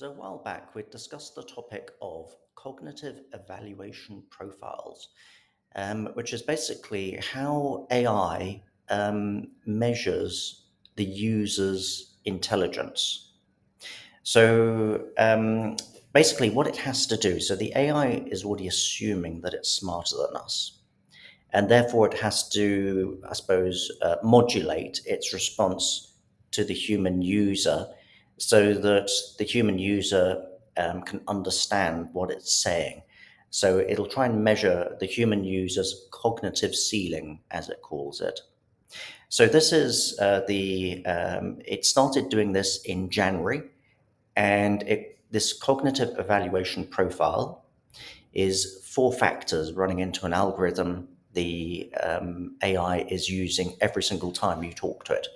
So a while back, we discussed the topic of cognitive evaluation profiles, which is basically how AI measures the user's intelligence. So basically, what it has to do, so the AI is already assuming that it's smarter than us. And therefore, it has to, I suppose, modulate its response to the human user so that the human user can understand what it's saying. So it'll try and measure the human user's cognitive ceiling, as it calls it. So this is it started doing this in January, and this cognitive evaluation profile is four factors running into an algorithm the AI is using every single time you talk to it.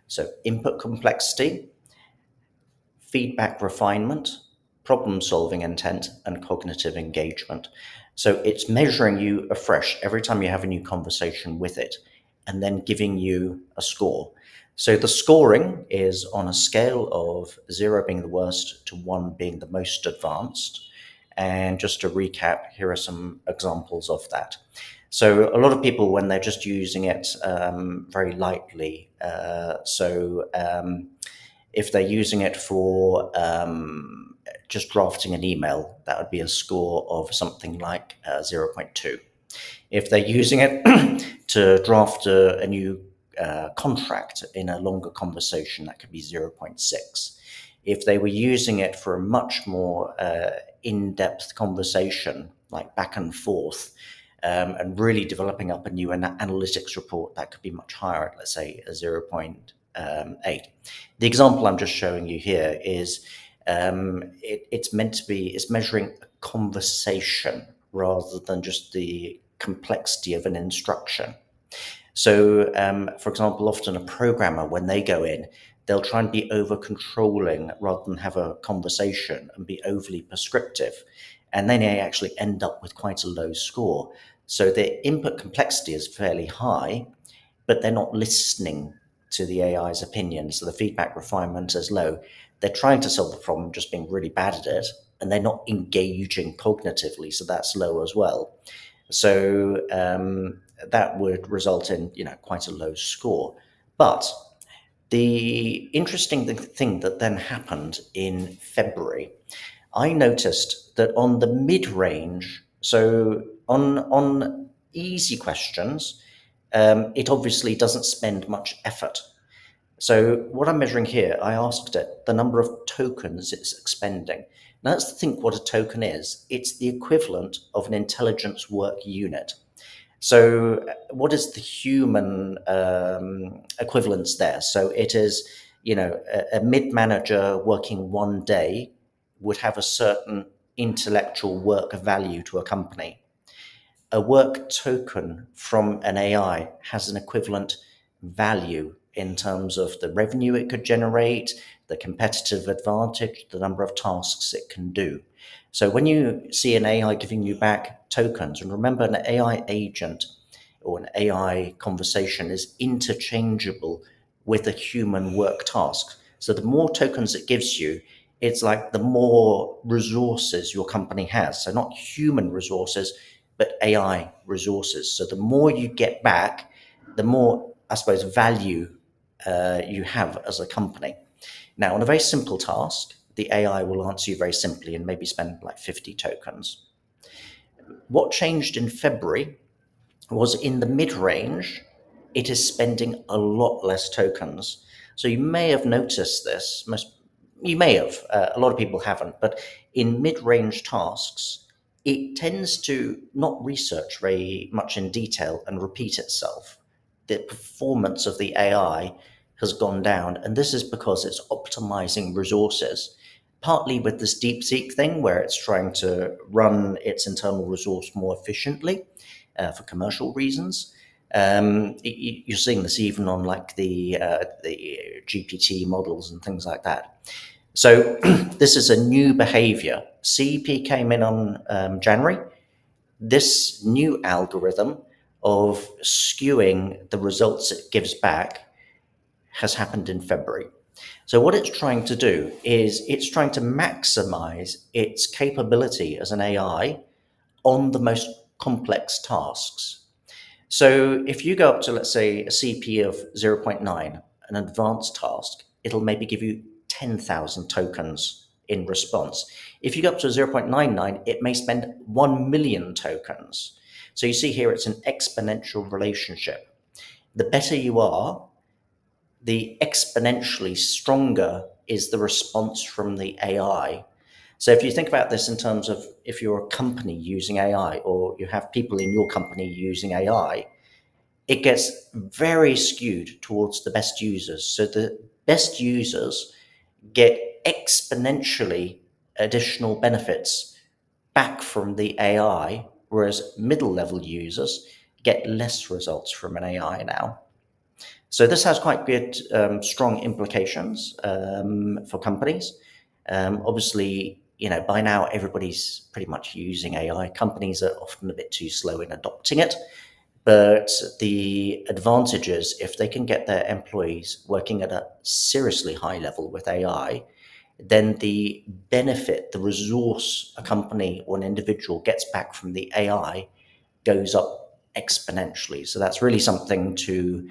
So, input complexity, feedback refinement, problem solving intent, and cognitive engagement. So, it's measuring you afresh every time you have a new conversation with it and then giving you a score. So, the scoring is on a scale of zero being the worst to one being the most advanced. And just to recap, here are some examples of that. So, a lot of people, when they're just using it very lightly, if they're using it for just drafting an email, that would be a score of something like zero 0.2. If they're using it to draft a new contract in a longer conversation, that could be zero 0.6. If they were using it for a much more in-depth conversation, like back and forth, and really developing up a new analytics report, that could be much higher, let's say a 0.8. The example I'm just showing you here is it's measuring a conversation rather than just the complexity of an instruction. So, for example, often a programmer, when they go in, they'll try and be over controlling rather than have a conversation and be overly prescriptive. And then they actually end up with quite a low score. So their input complexity is fairly high, but they're not listening to the AI's opinion. So the feedback refinement is low. They're trying to solve the problem, just being really bad at it, and they're not engaging cognitively. So that's low as well. So that would result in quite a low score. But the interesting thing that then happened in February, I noticed that on the mid-range, so on easy questions, it obviously doesn't spend much effort. So what I'm measuring here, I asked it the number of tokens it's expending. Now let's think what a token is. It's the equivalent of an intelligence work unit. So what is the human equivalence there? So it is, a mid-manager working one day would have a certain intellectual work value to a company. A work token from an AI has an equivalent value in terms of the revenue it could generate, the competitive advantage, the number of tasks it can do. So when you see an AI giving you back tokens, and remember, an AI agent or an AI conversation is interchangeable with a human work task. So the more tokens it gives you, it's like the more resources your company has. So not human resources, but AI resources. So the more you get back, the more, I suppose, value you have as a company. Now, on a very simple task, the AI will answer you very simply and maybe spend like 50 tokens. What changed in February was in the mid-range, it is spending a lot less tokens. So you may have noticed this. You may have. A lot of people haven't. But in mid-range tasks, it tends to not research very much in detail and repeat itself. The performance of the AI has gone down, and this is because it's optimizing resources. Partly with this DeepSeek thing, where it's trying to run its internal resource more efficiently for commercial reasons. You're seeing this even on like the GPT models and things like that. So this is a new behavior. CEP came in on January. This new algorithm of skewing the results it gives back has happened in February. So what it's trying to do is it's trying to maximize its capability as an AI on the most complex tasks. So if you go up to, let's say, a CP of zero point 0.9, an advanced task, it'll maybe give you 10,000 tokens in response. If you go up to 0.99, it may spend 1 million tokens. So you see here it's an exponential relationship. The better you are, the exponentially stronger is the response from the AI. So if you think about this in terms of if you're a company using AI or you have people in your company using AI, it gets very skewed towards the best users. So the best users get exponentially additional benefits back from the AI, whereas middle level users get less results from an AI now. So this has quite good, strong implications for companies. Obviously, by now everybody's pretty much using AI. Companies are often a bit too slow in adopting it, but the advantages, if they can get their employees working at a seriously high level with AI, then the benefit, the resource a company or an individual gets back from the AI goes up exponentially. So that's really something to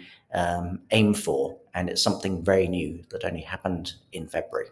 aim for. And it's something very new that only happened in February.